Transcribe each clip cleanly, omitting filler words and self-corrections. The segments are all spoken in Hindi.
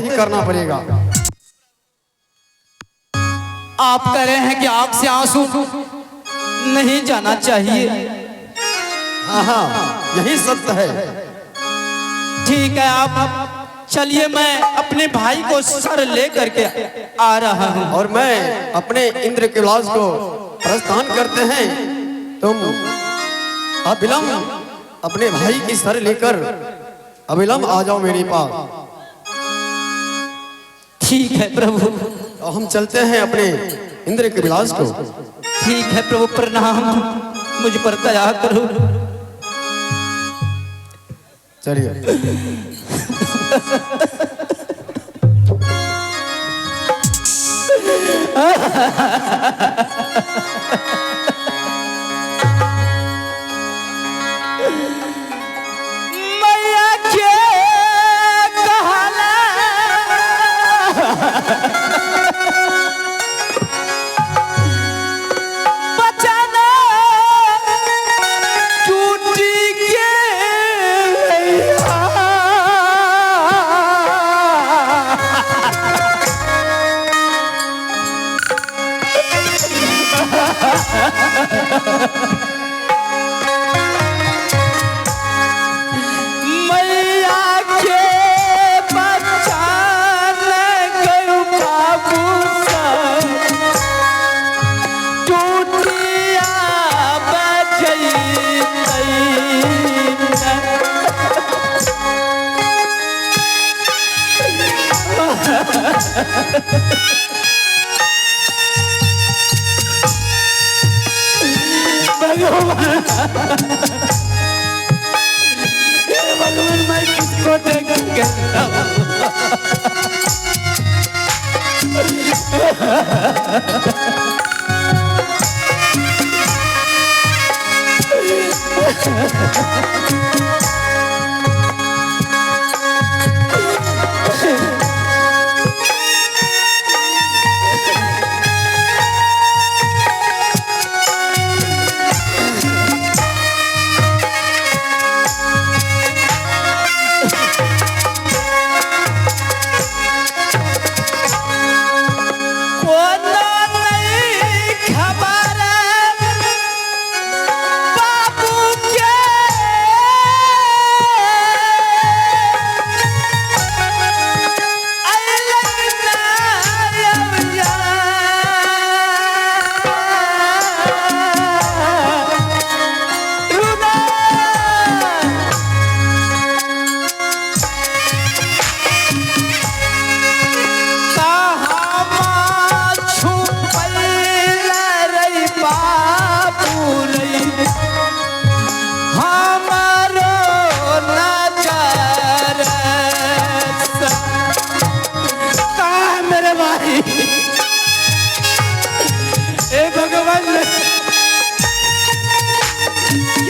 ही करना पड़ेगा। आप कह रहे हैं कि आंख से आंसू नहीं जाना चाहिए। हाँ, यही सत्य है। ठीक है, आप चलिए, मैं अपने भाई को सर ले करके आ रहा हूँ। और मैं अपने इंद्र के विलास को प्रस्थान करते हैं। तुम अविलंब अपने भाई की सर लेकर अविलंब आ जाओ मेरे पास। ठीक है प्रभु। और हम चलते हैं अपने इंद्र के विलास को। ठीक है प्रभु, प्रणाम, मुझ पर दया करो। चलिए। मैया के कहला बचाना टूटी के मैया के बचाने गयो बाबू सब टूटिया बजई भगवान, मैं किसको देखकर कहता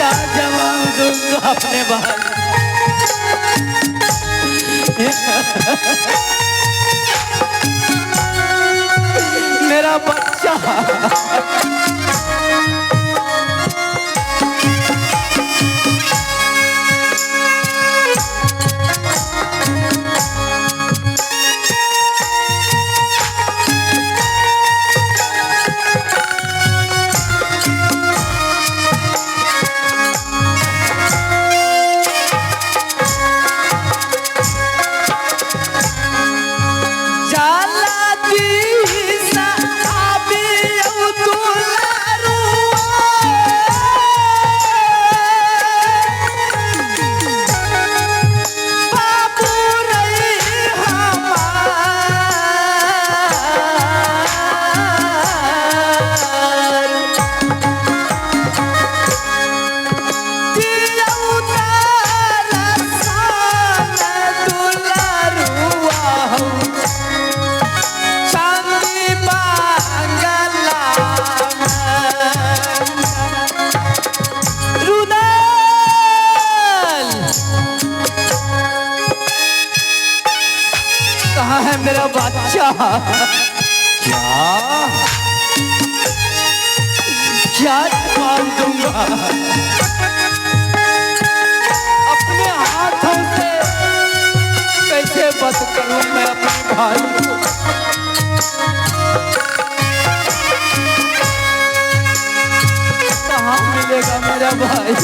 क्या जवाब दूंगा अपने भाई? मेरा बच्चा कहाँ है मेरा बच्चा? क्या जवाब दूंगा? अपने हाथों से कैसे बात करूं मैं अपने भाई को? कहाँ मिलेगा मेरा भाई?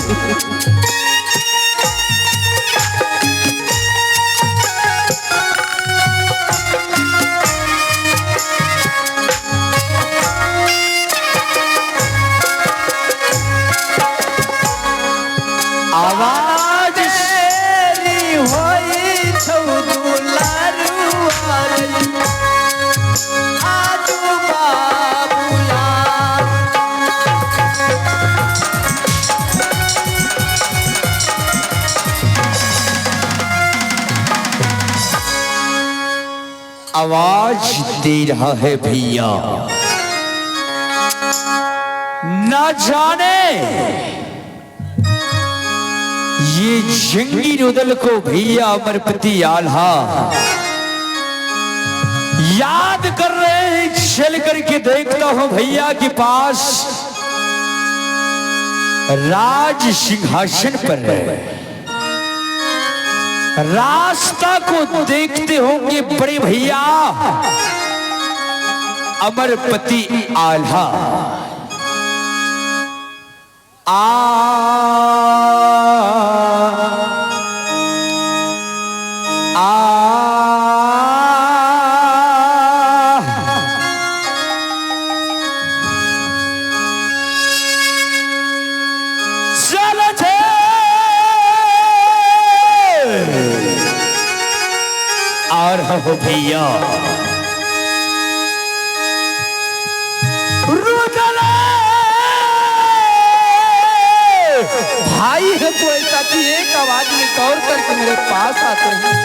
आवाज शेरी होई छौ दुलारू आरई आजू बाबूला। आवाज दे रहा है भैया, न जाने ये जंगी रुदल को भैया अमरपति आल्हा याद कर रहे हैं। चल करके देखता हूं भैया के पास राज सिंहासन पर है। रास्ता को देखते होंगे बड़े भैया अमरपति आल्हा। और हो भैया भाई है तो ऐसा कि एक आवाज में गौर करके मेरे पास आते हैं।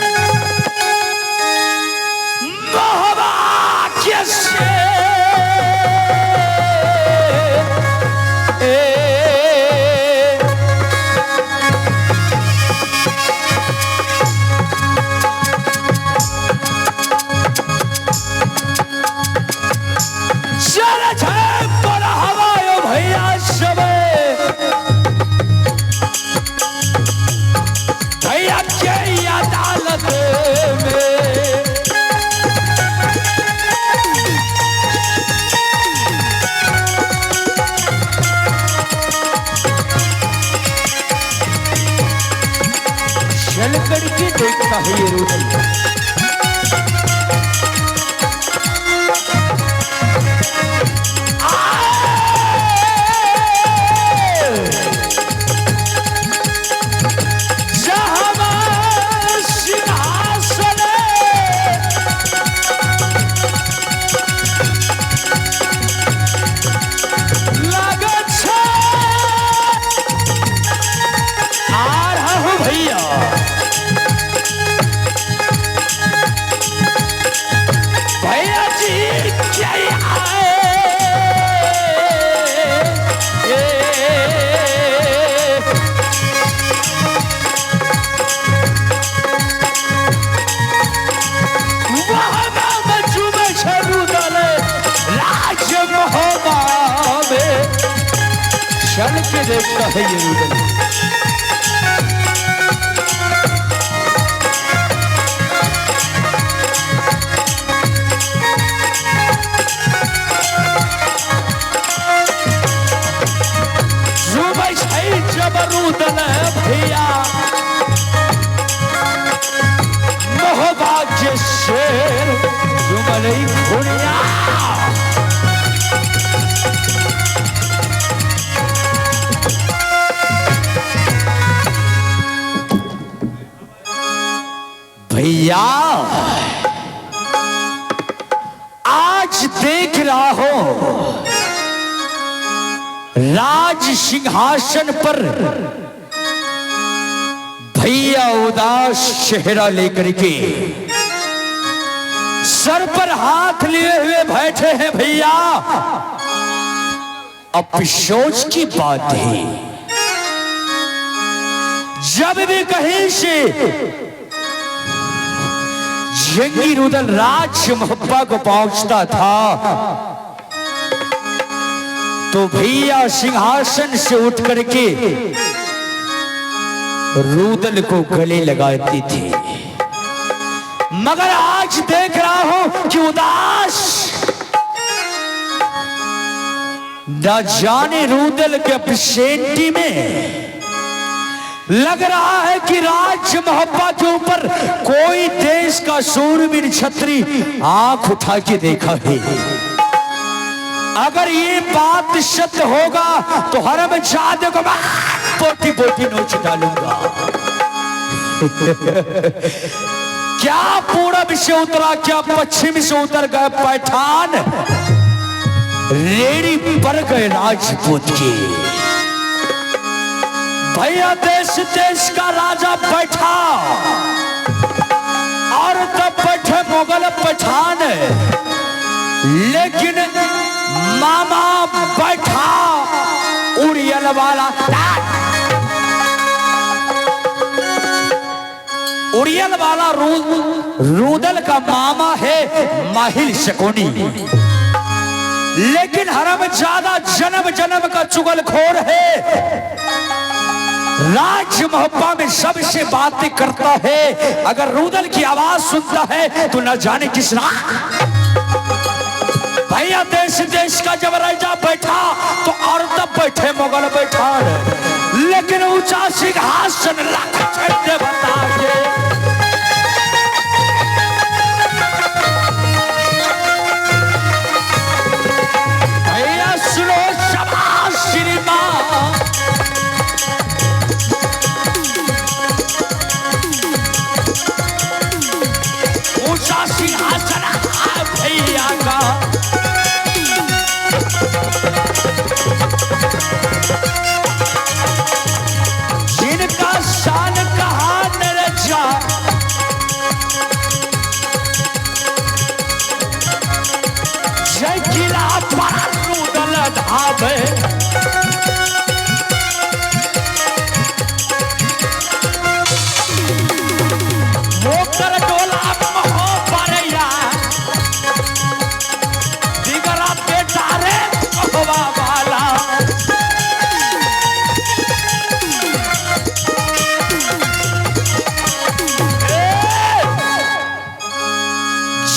चल करके देखता है ये रुदल। चल के देखता है ये रुदल। सुबह से जबरूदल भैया मोहबाज शेर जुमलई खुनिया। भैया आज देख रहा हो राज सिंहासन पर भैया उदास चेहरा लेकर के सर पर हाथ लिए हुए बैठे हैं। भैया अफसोस की बात है, जब भी कहीं से जंगी रुदल राज मोहब्बा को पहुंचता था तो भैया सिंहासन से उठ करके रुदल को गले लगाती थी। मगर आज देख रहा हूं कि उदास न जाने रूदल के अपसेंटी में लग रहा है कि राज्य मोहब्बत के ऊपर कोई देश का सूरवीर छत्री आंख उठा के देखा है। अगर ये बात सत्य होगा तो हरम जादे को मैं बोटी बोटी नोच डालूंगा। क्या पूरब से उतरा, क्या पश्चिम से उतर गए पठान, रेडी पर गए राजपूत की। भैया देश देश का राजा बैठा और तब बैठे मुगल पठान, लेकिन मामा बैठा उड़ियल वाला। उड़ियल वाला रूदल का मामा है माहिल शकुनी, लेकिन हरम ज्यादा जन्म जन्म का चुगलखोर है। राज्य मोहब्बा में सबसे बातें करता है, अगर रूदल की आवाज सुनता है तो न जाने किस भैया देश देश का जब राजा बैठा तो और तब बैठे मुगल बैठा, लेकिन ऊंचा सिंहासन लाख झंडे बता के भैया सुनो शाबाश श्रीमान। ऊंचा सिंहासन भैया का, जिनका शान कहा न रचा, जय किला पर रूदल धावे, मोकर डोला महो परैया, दिगरा बेटा रे कहवा वाला।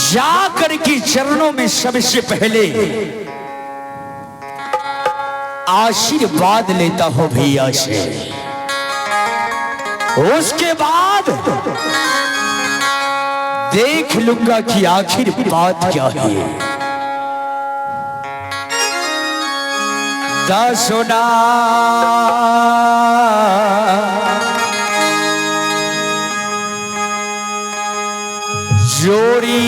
जाकर के चरणों में सबसे पहले आशीर्वाद लेता हूं भैया से, उसके बाद देख लूंगा कि आखिर बात क्या है। दसोना जोड़ी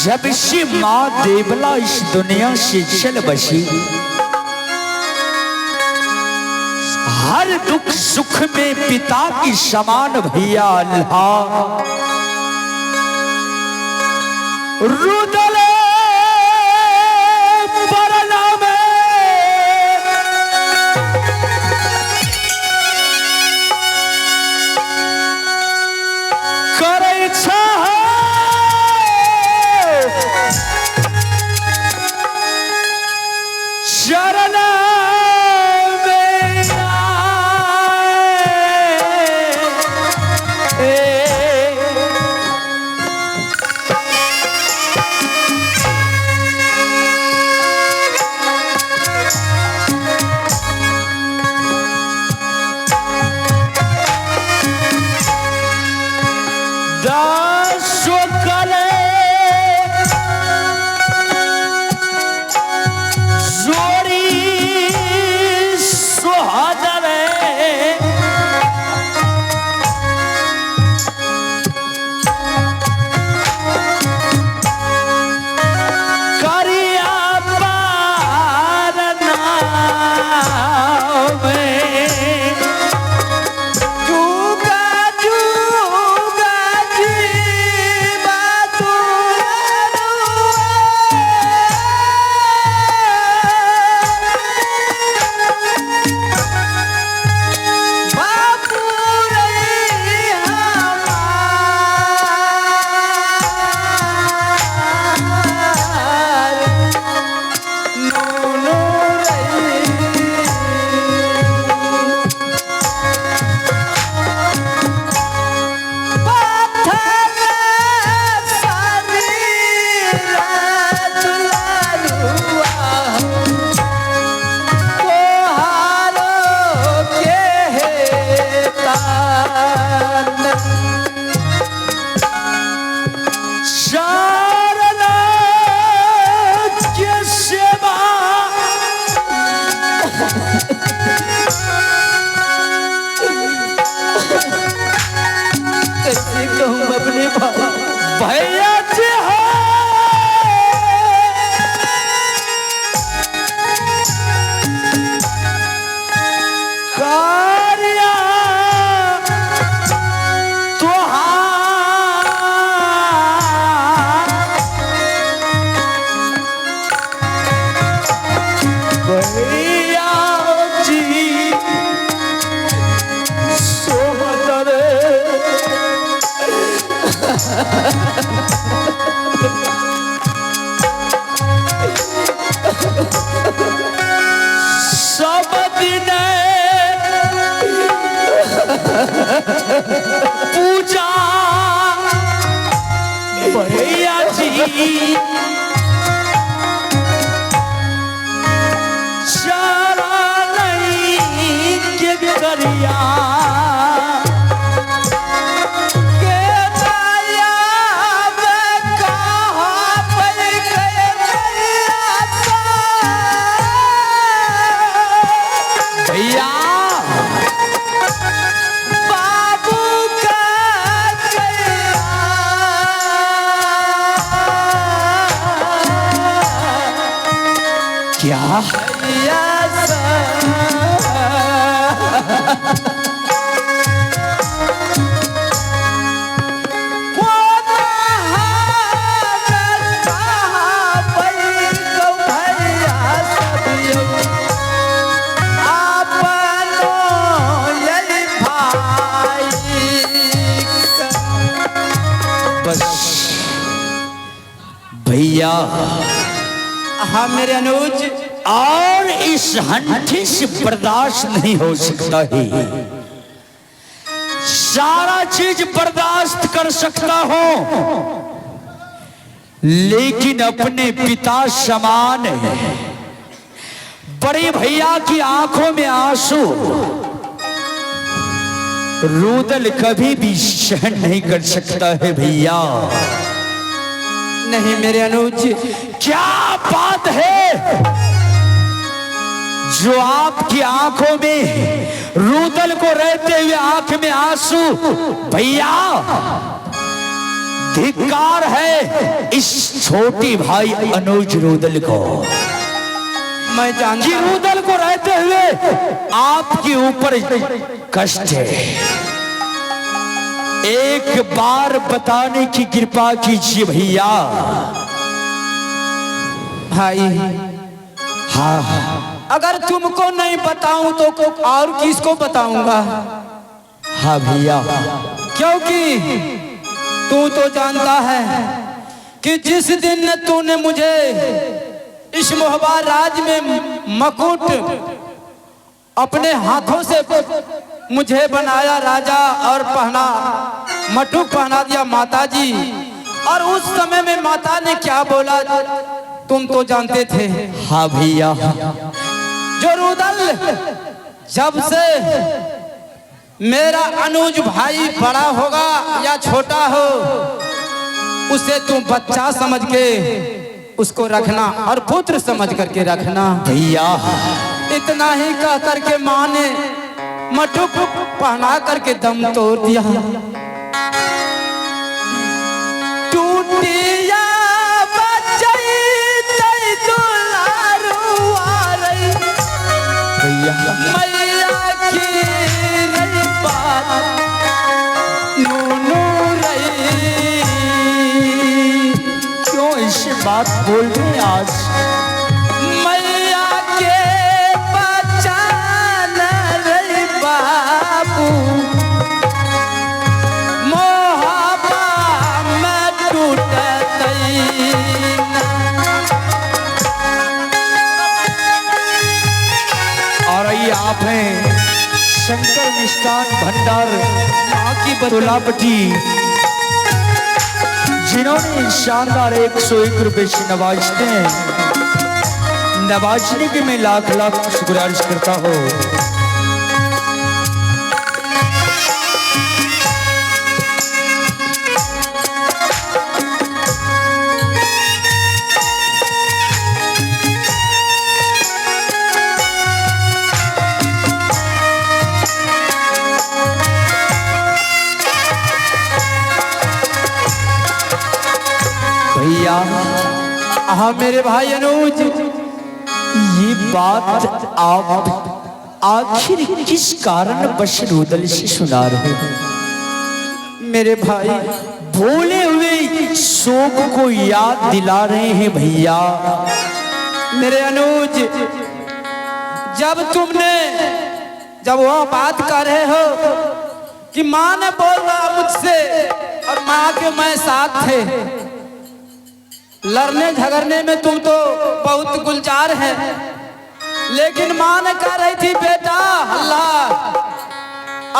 जब से माँ देवला इस दुनिया से चल बसी, हर दुख सुख में पिता की समान भैया अल्लाह रुदल बरना में करे शरण सब दिन पूजा भैया जी चारा नहीं के करिया क्या बस भैया। हाँ मेरे अनुज, और इस हंठी से बर्दाश्त नहीं हो सकता है। सारा चीज बर्दाश्त कर सकता हो, लेकिन अपने पिता समान बड़े भैया की आंखों में आंसू रुदल कभी भी सहन नहीं कर सकता है भैया। नहीं मेरे अनुज, क्या बात है जो आपकी आंखों में रुदल को रहते हुए आंख में आंसू? भैया धिक्कार है इस छोटी भाई अनुज रुदल को। मैं जानता कि रुदल को रहते हुए आपके ऊपर कष्ट है। एक बार बताने की कृपा कीजिए भैया। भाई हाँ अगर तुमको नहीं बताऊं तो और किसको बताऊंगा? हाँ भैया, क्योंकि तू तो जानता है कि जिस दिन तूने मुझे इस मोहबा राज में मकुट अपने हाथों से मुझे बनाया राजा और पहना मटुक पहना दिया माता जी, और उस समय में माता ने क्या बोला तुम तो जानते थे। हाँ भैया, जो रुदल जब से मेरा अनुज भाई बड़ा होगा या छोटा हो, उसे तुम बच्चा समझ के उसको रखना और पुत्र समझ करके रखना। भैया इतना ही कह करके माँ ने मटुक पहना करके दम तोड़ दिया। टूटिया बचई तई दुलारू आ रही भैया, मैया की रही बात नूनू रही। क्यों ऐसी बात बोल रही आज? मैया के बचान रही बाबू मोहब्बा में टूटतई ना। और आइए आप हैं शंकर मिष्ठान भंडार की बतुलापटी, जिन्होंने शानदार 101 रुपए से नवाजते हैं। नवाजने के मैं लाख लाख शुक्रिया करता हूँ। भैया हाँ मेरे भाई अनुज, ये बात आप आखिर किस कारण बश रुदल से सुना रहे हैं? मेरे भाई भूले हुए शोक को याद दिला रहे हैं भैया। मेरे अनुज, जब वो बात कर रहे हो कि माँ ने बोला मुझसे और माँ के मैं साथ थे। लड़ने झगड़ने में तुम तो बहुत गुलजार है, लेकिन माँ ने कह रही थी बेटा अल्लाह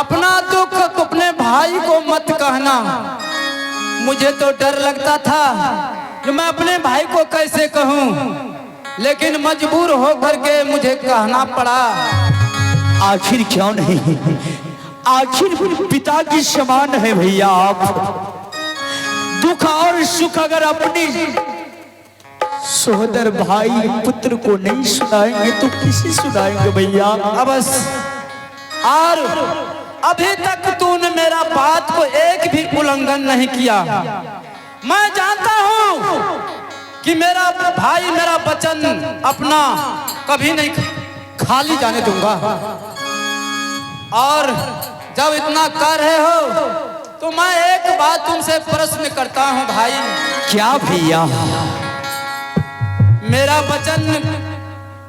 अपना दुख अपने भाई को मत कहना। मुझे तो डर लगता था कि मैं अपने भाई को कैसे कहूँ, लेकिन मजबूर होकर के मुझे कहना पड़ा। आखिर क्यों नहीं, आखिर पिता की समान है भैया आप। दुख और सुख अगर अपनी सोदर भाई पुत्र को नहीं सुनाएंगे तो किसे सुनाएंगे भैया। अब बस, और अभी तक तूने मेरा बात को एक भी उल्लंघन नहीं किया। मैं जानता हूं कि मेरा भाई मेरा वचन अपना कभी नहीं खाली जाने दूंगा। और जब इतना कर रहे हो तो मैं एक बात तुमसे प्रश्न करता हूं भाई। क्या भैया? मेरा वचन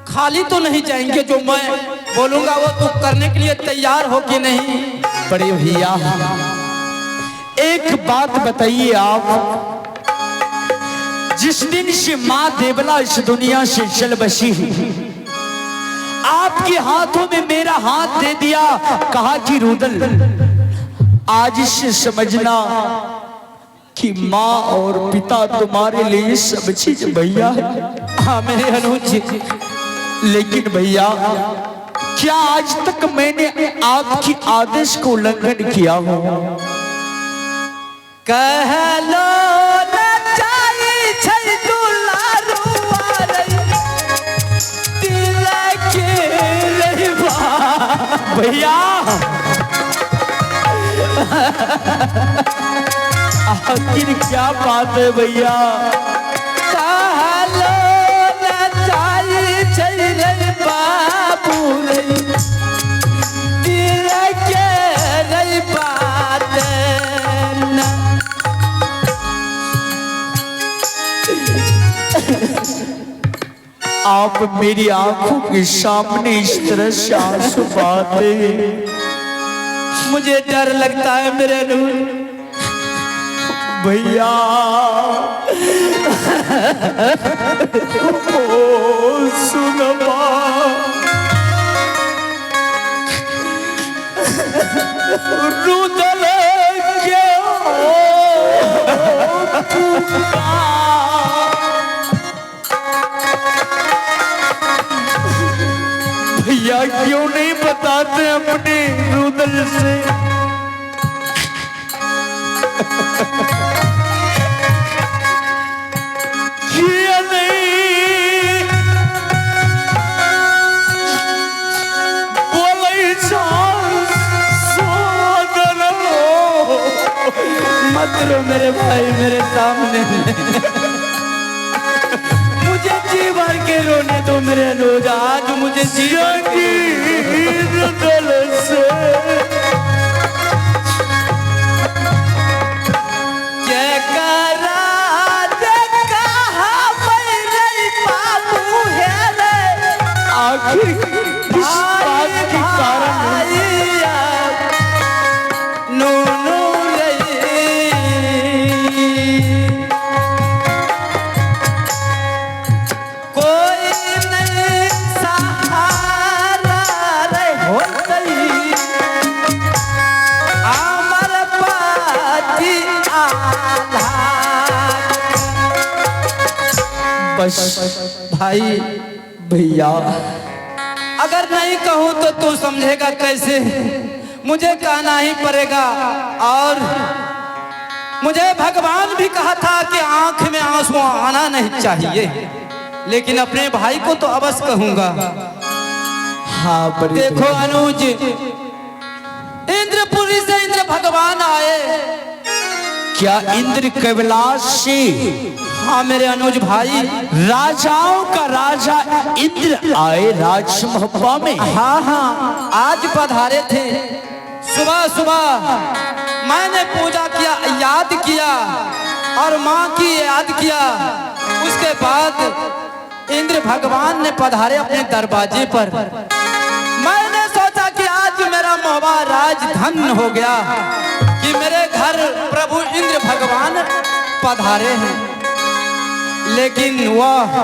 खाली तो नहीं जाएंगे, जो मैं बोलूंगा वो तू करने के लिए तैयार हो कि नहीं? बड़े भैया एक बात बताइए आप, जिस दिन से माँ देवला इस दुनिया से चल बसी, आपके हाथों में मेरा हाथ दे दिया, कहा कि रुदल आज से समझना कि माँ और पिता तुम्हारे लिए सब चीज भैया है। हाँ मेरे अनुज जी, लेकिन भैया क्या आज तक मैंने आपकी आदेश को उल्लंघन किया हो? कह लो न चाही छै दुलारुआ रे, दिल के रहबा। भैया आखिर क्या बात है भैया? कह लो न चाही छै रे बाबू रे, दिल के रहबा देना। आप मेरी आंखों के सामने इस तरह से आंसू बहाते, मुझे डर लगता है मेरे अनुज भैया। ओ सुनमा रुदल के भैया क्यों नहीं बताते अपने रुदल से? किया नहीं बोले सोदर मत रो मेरे भाई मेरे सामने। मुझे जी भर के रोने दो मेरे अनुज, आज मुझे जी रुदल से आखिर किस बात के कारण कोई नहीं सहारा रे होतई, अमर पाती आला। बस भाई भैया अगर नहीं कहूं तो तू समझेगा कैसे? मुझे कहना ही पड़ेगा। और मुझे भगवान भी कहा था कि आंख में आंसू आना नहीं चाहिए, लेकिन अपने भाई को तो अवश्य कहूंगा। हाँ देखो अनुज, इंद्रपुरी से इंद्र भगवान आए। क्या इंद्र कैलाश से? हाँ मेरे अनुज भाई, राजाओं का राजा इंद्र आए राजमहल में। हाँ हाँ आज पधारे थे। सुबह सुबह मैंने पूजा किया, याद किया और माँ की याद किया। उसके बाद इंद्र भगवान ने पधारे अपने दरवाजे पर। मैंने सोचा कि आज मेरा मोहबा राज धन्य हो गया कि कि मेरे घर प्रभु इंद्र भगवान पधारे हैं, लेकिन वह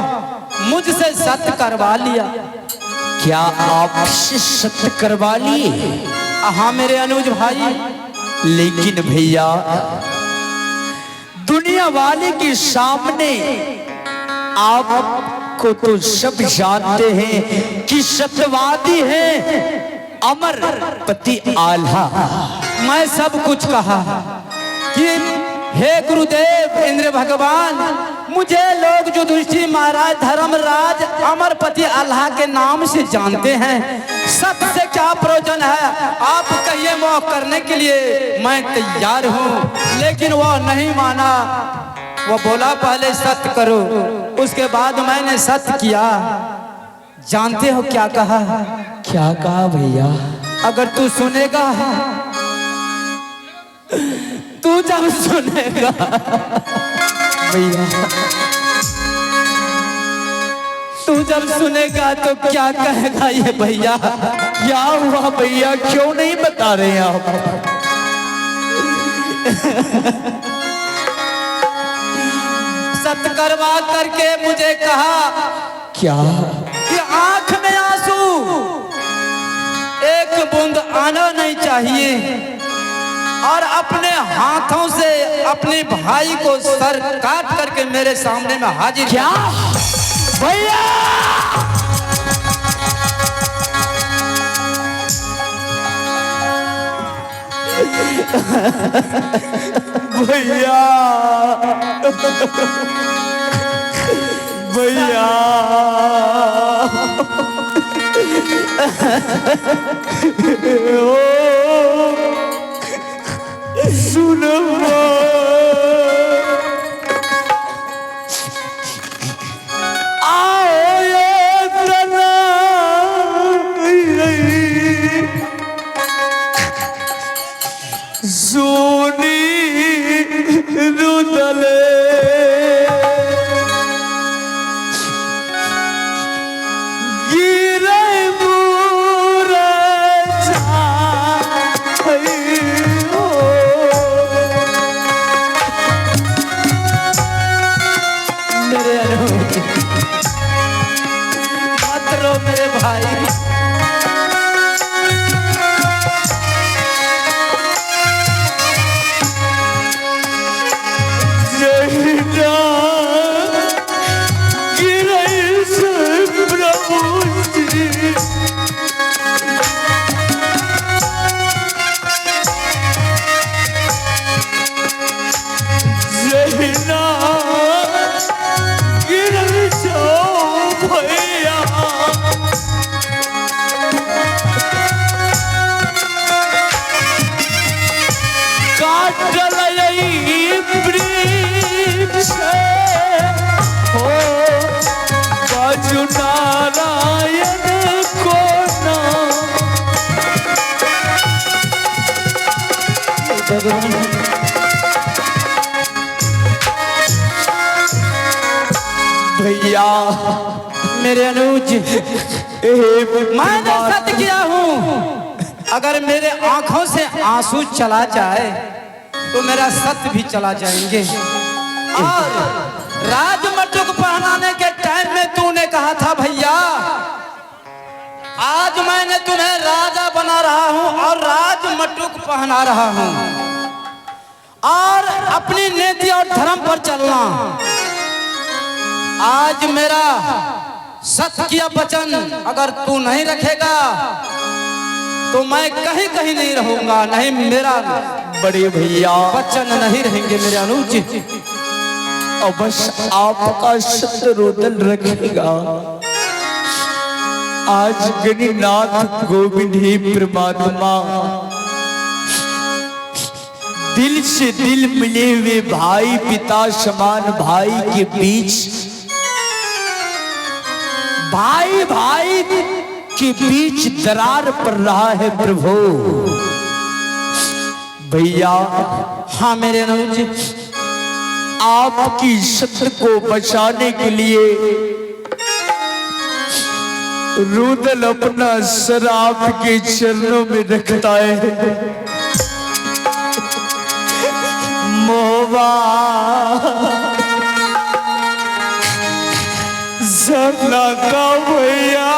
मुझसे सत्य करवा लिया। क्या आपसे सत्य करवा लिए? हाँ मेरे अनुज भाई। लेकिन भैया दुनिया वाले के सामने आपको तो सब जानते हैं कि सत्यवादी है अमर पति आल्हा। मैं सब कुछ कहा कि हे गुरुदेव इंद्र भगवान, मुझे लोग युधिष्ठिर महाराज धर्मराज अमरपति अल्लाह के नाम से जानते हैं। सत्य से क्या प्रयोजन है? आप कहिए वो करने के लिए मैं तैयार हूँ, लेकिन वो नहीं माना। वो बोला पहले सत्य करो, उसके बाद मैंने सत्य किया। जानते हो क्या कहा? क्या कहा भैया? अगर तू सुनेगा, तू जब सुनेगा भैया, तू जब सुनेगा तो क्या कहेगा ये भैया? क्या हुआ भैया, क्यों नहीं बता रहे हैं आप? सत्य करवा करके मुझे कहा क्या? कि आंख में आंसू एक बूंद आना नहीं चाहिए, और अपने हाथों से अपने भाई को सर काट करके मेरे सामने में हाजिर। क्या भैया? भैया भैया सुनो सोनी रुदले मेरे भाई, भैया मेरे अनुज, मैंने सत्य किया हूँ। अगर मेरे आंखों से आंसू चला जाए तो मेरा सत्य भी चला जाएंगे। और राजमटुक पहनाने के टाइम में तूने कहा था भैया, आज मैंने तुम्हें राजा बना रहा हूँ और राजमटुक पहना रहा हूँ, और अपनी नीति और धर्म पर चलना। आज मेरा सत्य किया वचन अगर तू नहीं रखेगा तो मैं कहीं कहीं नहीं रहूंगा। नहीं, मेरा बड़े भैया वचन नहीं रहेंगे मेरे अनुज। और बस आपका सत्य रुदल रखेगा। आज गणिनाथ गोविंद ही परमात्मा दिल से दिल मिले हुए भाई पिता समान भाई के बीच, भाई भाई के बीच दरार पड़ रहा है प्रभु। भैया हाँ मेरे अनुज, आपकी सत्य को बचाने के लिए रुदल अपना सर आपके चरणों में रखता है। मोहबा सरना का भैया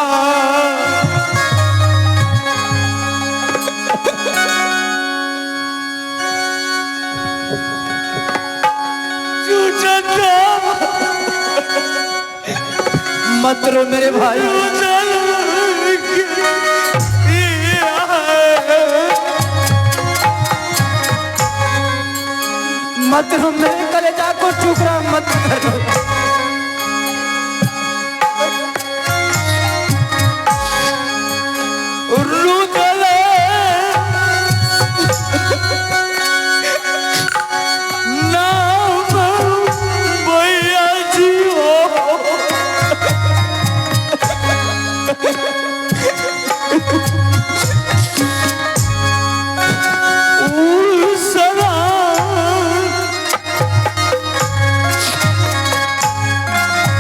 मत रो मेरे भाई, मत रो मेरे कलेजा को टुकड़ा मत करो।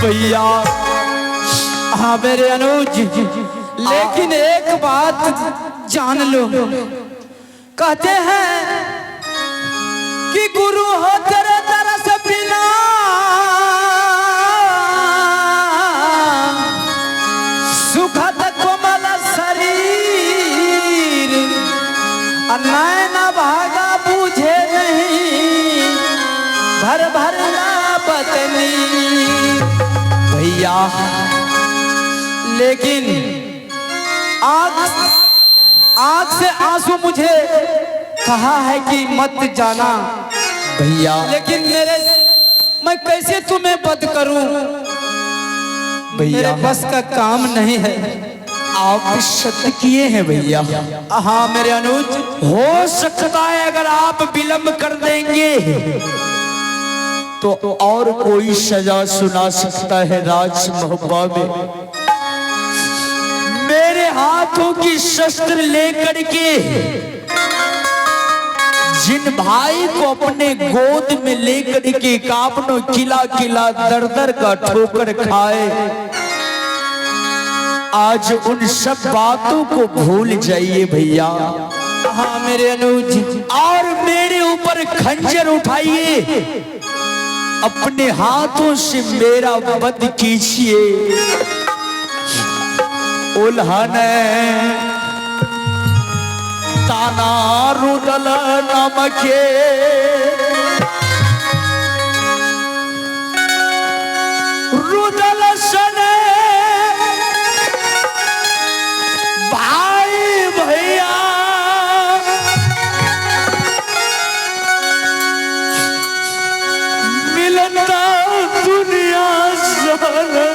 भैया हाँ मेरे अनुज, लेकिन एक बात जान लो, कहते हैं कि गुरु हो तेरे तरस बिना सुखद कोमल शरीर, नैन भागा बूझे नहीं भर भर बतनी भैया। लेकिन आँख से आंसू मुझे कहा है कि मत जाना भैया, लेकिन मैं कैसे तुम्हें बद करूं, मेरे बस का काम नहीं है। आप सत्य किए हैं भैया। हाँ मेरे अनुज, हो सकता है अगर आप विलंब कर देंगे तो और कोई सजा सुना सकता है राज मोहब्बा में। मेरे हाथों की शस्त्र लेकर के जिन भाई को अपने गोद में लेकर के कापनो किला किला दर दर का ठोकर खाए, आज उन सब बातों को भूल जाइए भैया। हाँ मेरे अनुज, और मेरे ऊपर खंजर उठाइए, अपने हाथों से मेरा वध कीजिए। उल्हाने ताना रुदल नमके रुदल सने भाई भैया, मिलता दुनिया सारा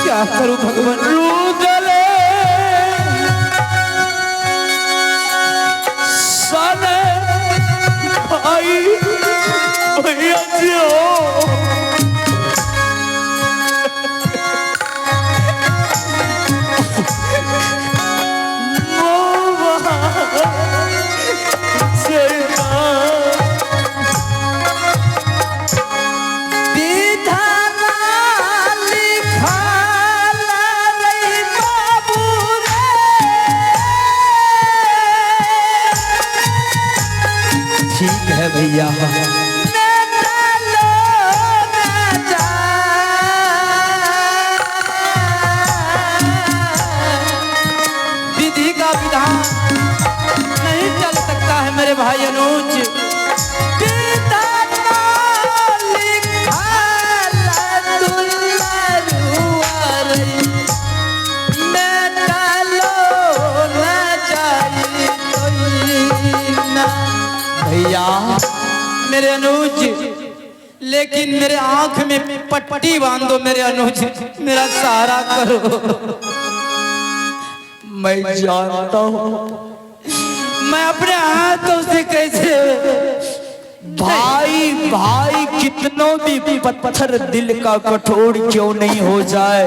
क्या करूं भगवान। रुदले सने भाई भैया जी हो, ठीक है भैया। विधि का विधान नहीं चल सकता है मेरे भाई अनुज। भैया मेरे अनुज, लेकिन मेरे आंख में पट्टी बांधो मेरे अनुज, मेरा सहारा करो। मैं जानता हूँ मैं अपने हाथों से कैसे भाई भाई कितनों भी पत्थर दिल का कठोर क्यों नहीं हो जाए,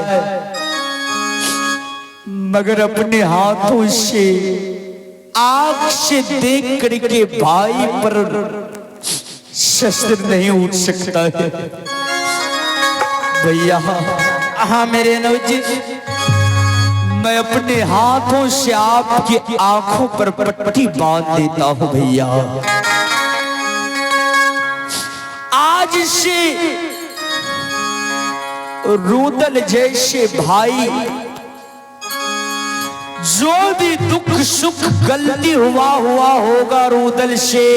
मगर अपने हाथों से आग से देख करके भाई पर शस्त्र नहीं उठ सकता है भैया। हाँ मेरे अनुज जी, मैं अपने हाथों से आपकी आंखों पर पट्टी बांध देता हूं भैया। आज से रुदल जैसे भाई जो भी दुख सुख गलती हुआ होगा रुदल से,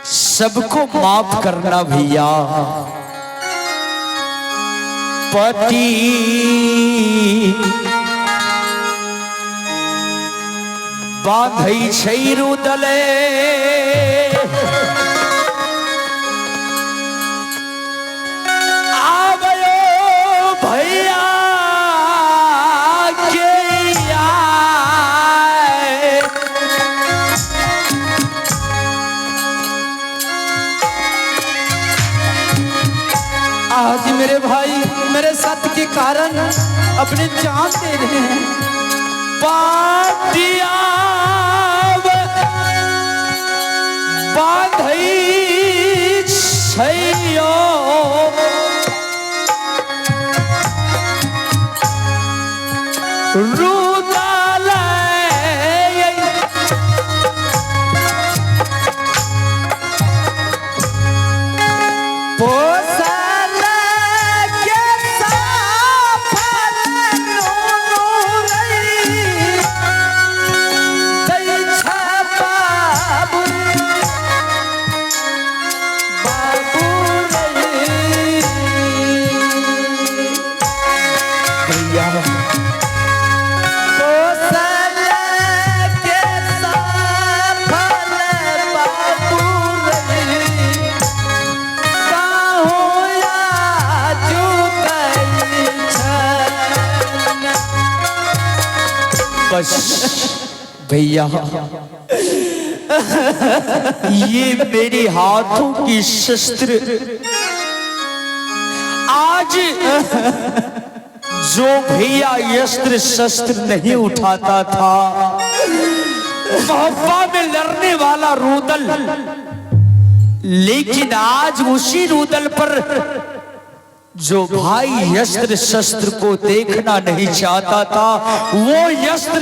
सबको माफ करना भैया। पति बांधई छै रुदले, आवयो भैया के आए। आज मेरे भाई मेरे साथ के कारण अपने जान दे रहे हैं। पातिया बांधई छैयो, रुदले बस भैया, ये मेरे हाथों की शस्त्र आज जो भैया अस्त्र शस्त्र नहीं उठाता था, मोहब्बा में लड़ने वाला रुदल, लेकिन आज उसी रुदल पर जो भाई अस्त्र शस्त्र को देखना नहीं चाहता था, वो अस्त्र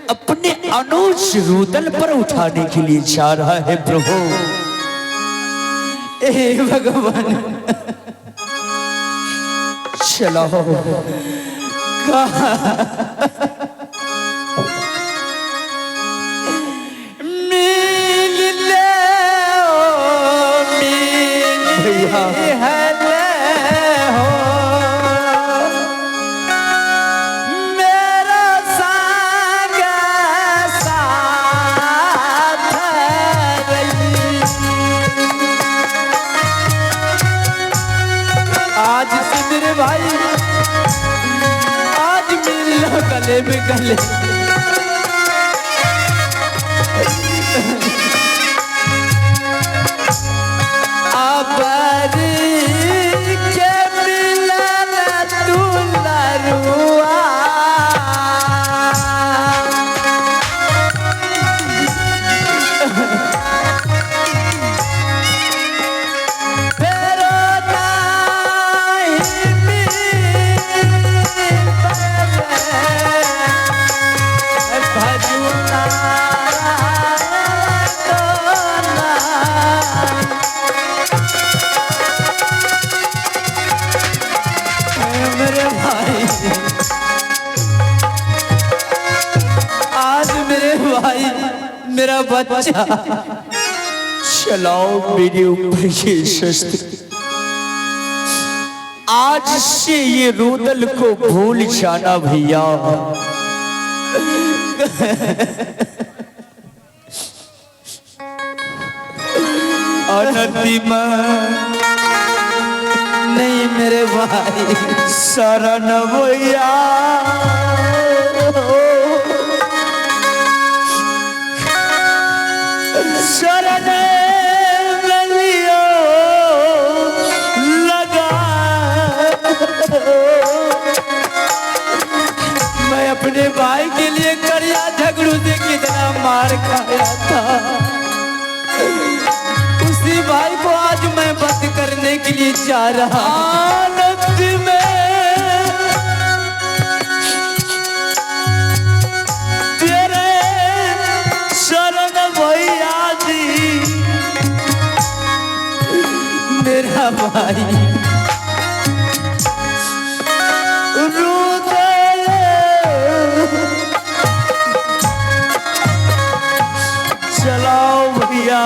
अपने अनुज रुदल पर उठाने के लिए जा रहा है। प्रभु हे भगवान, चलो मिल ले ओ मिल भैया भाई, आज मिल लो गले में गले। आबर के मिलन दुलरुआ, मेरा बच्चा, चलाओ मेरे ऊपर ये शस्त्र। आज से ये रुदल को भूल जाना भैया। अनतिम नहीं मेरे भाई, शरण भैया शरण लगा। मैं अपने भाई के लिए करिया झगड़ू से कितना मार खाया था, उसी भाई को आज मैं बंद करने के लिए जा रहा। भाई चलाओ भैया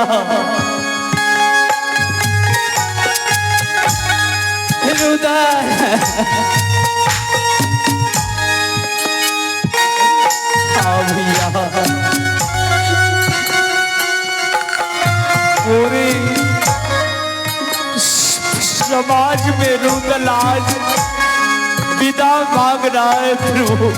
भैया पूरी समाज में रुदल आज विदा मांग रहा है प्रभु।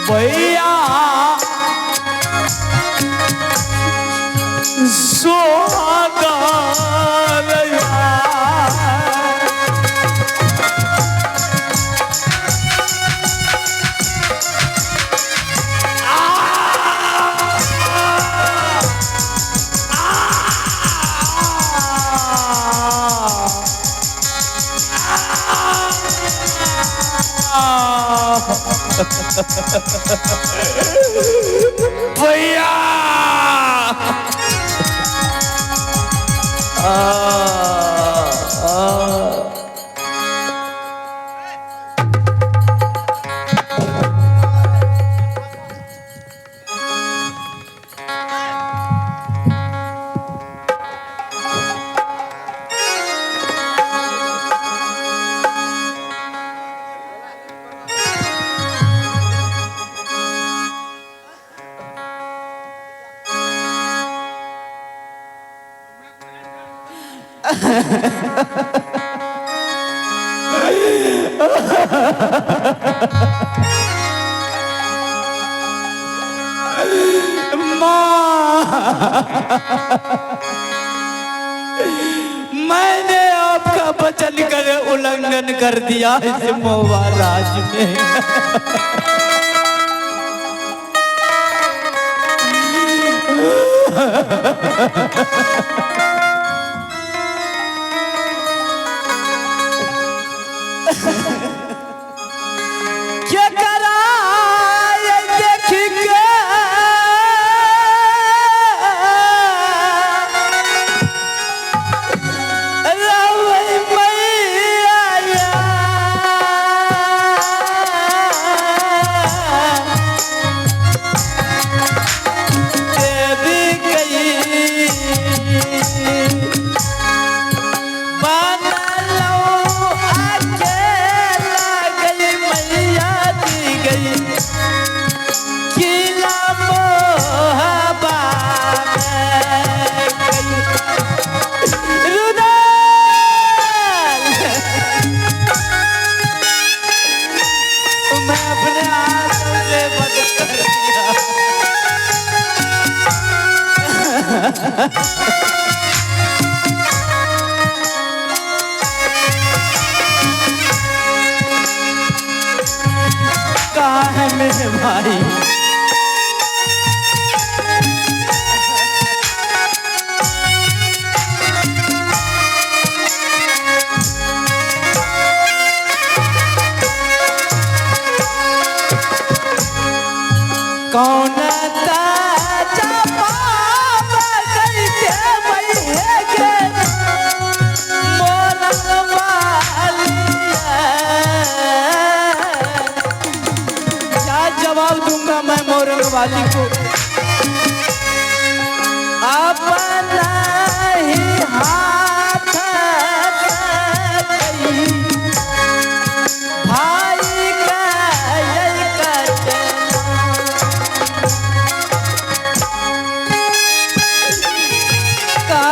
भैया सोहागा भैया मैंने आपका वचन कर उल्लंघन कर दिया इस महुआ राज में। क्या करा ये देख के कहाँ है मेरे भाई? कौन जवाब दूंगा मैं मोरंग वाली को? अपना ही हाथ भाई का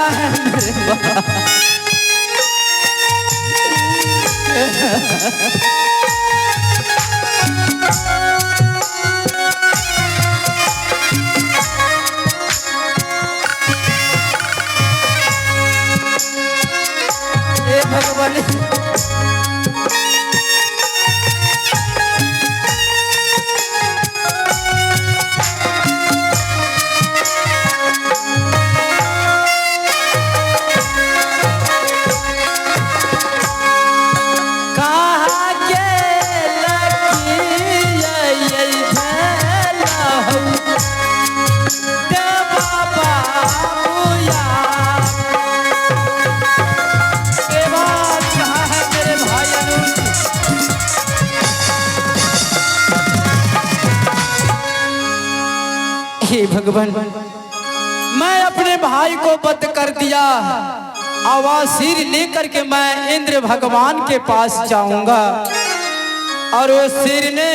भगवान हे भगवान, मैं अपने भाई को वध कर दिया, आवाज सिर लेकर के मैं इंद्र भगवान के पास जाऊंगा और वो सिर ने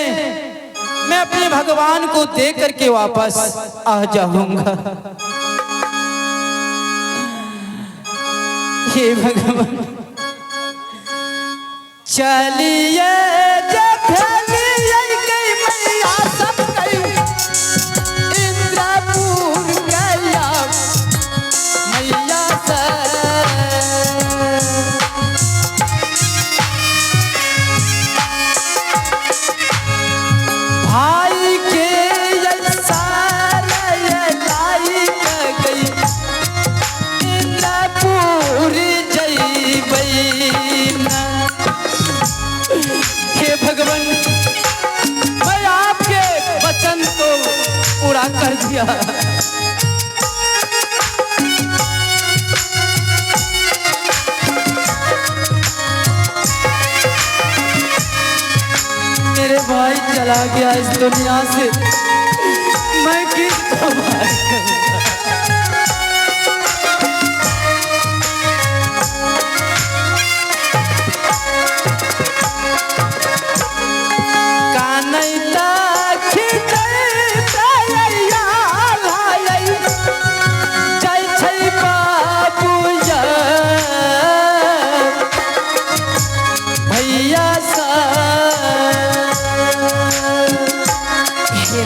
मैं अपने भगवान को दे करके वापस आ जाऊंगा। हे भगवान, चलिए पूरा कर दिया। मेरे भाई चला गया इस दुनिया से, मैं किसको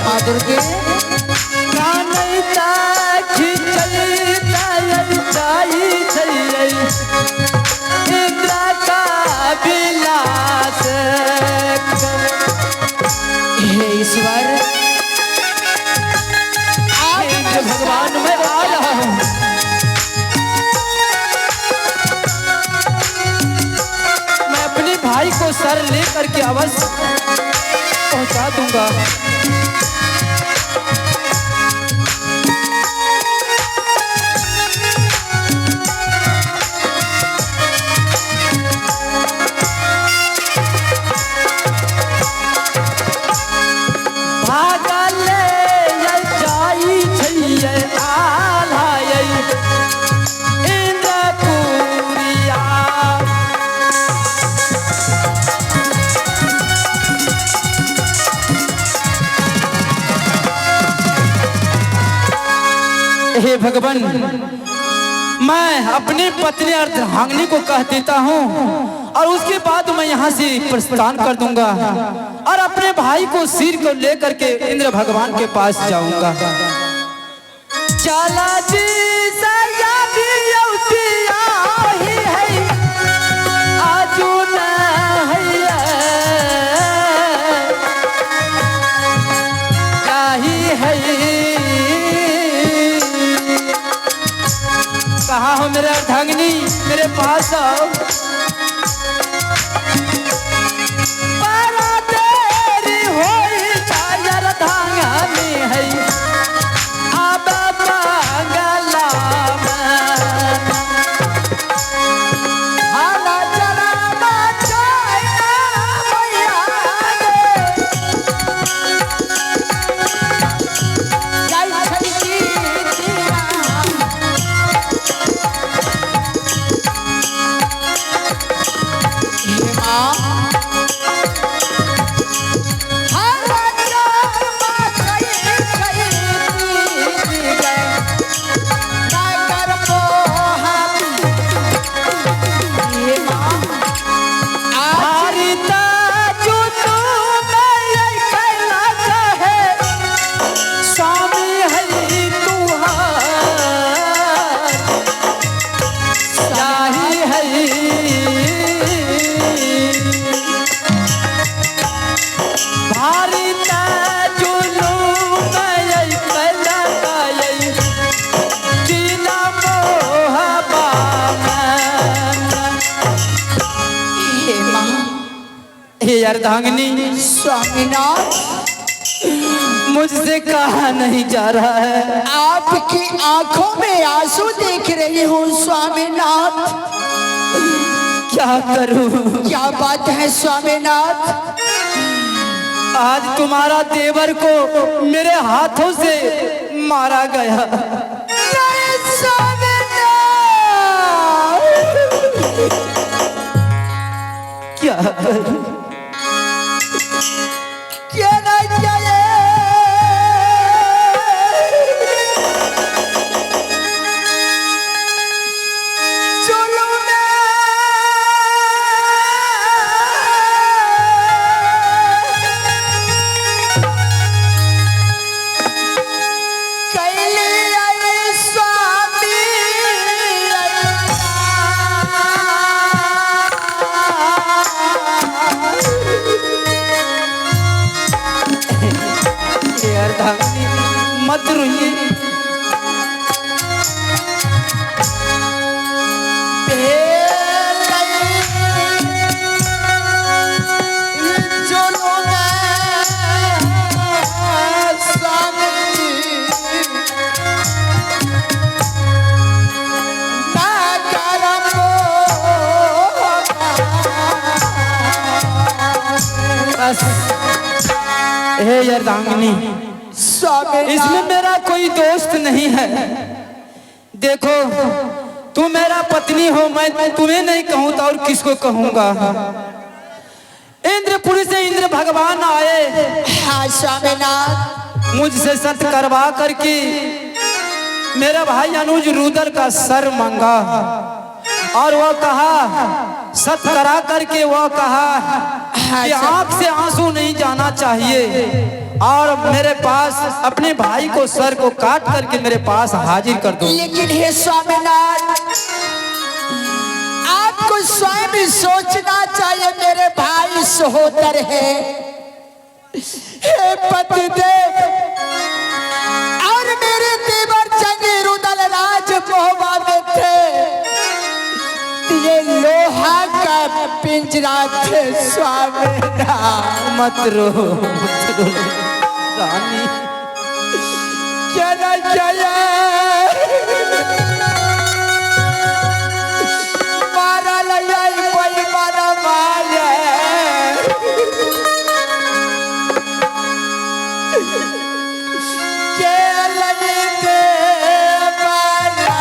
मार दुर्गे ईश्वर भगवान मैं आ रहा हूँ। मैं अपने भाई को सर लेकर के अवश्य पहुंचा दूंगा। हे भगवान, मैं अपनी पत्नी अर्धांगिनी को कह देता हूँ और उसके बाद मैं यहाँ से प्रस्थान कर दूंगा और अपने भाई को सिर को लेकर के इंद्र भगवान के पास जाऊंगा। चला जी कहाँ हो मेरे अर्धांगिनी, मेरे पास आओ। बड़ा देरी होई जाय अर्धांगिनी है अब मंगला हाला चला बचाया मैया हे अर्धांगिनी, स्वामीनाथ मुझसे कहा नहीं जा रहा है। आपकी आंखों में आंसू देख रही हूँ स्वामीनाथ। क्या करूं? क्या बात है स्वामीनाथ? आज तुम्हारा देवर को मेरे हाथों से मारा गया। नहीं स्वामिना, क्या करूं? क्या नहीं चाहिए? मत रोइए। हे अर्धांगिनी, इसमें मेरा कोई दोस्त नहीं है। देखो, तू मेरा पत्नी हो, मैं तुम्हें नहीं कहूं तो और किसको कहूंगा? इंद्रपुरी से इंद्र भगवान आए। हाँ स्वामीनाथ। मुझसे सत्य करवा करके मेरा भाई अनुज रुदल का सर मांगा और वो कहा, सत्य करा करके वो कहा कि आंख से आंसू नहीं जाना चाहिए और मेरे पास अपने भाई को सर को काट करके मेरे पास हाजिर कर दो। लेकिन हे स्वामीनाथ, आपको स्वयं सोचना चाहिए, मेरे भाई सहोदर है। हे पतिदेव, और मेरे देवर चंगे रुदल राज मोहबा में थे, ये लोहा का पिंजरा थे स्वामीनाथ। मत रो रानी, क्या ना चाहिए? मारा लया कोई मारा मारे, के लगे दे मारा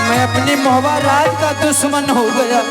मैं अपने मोहबा राज का दुश्मन हो गया।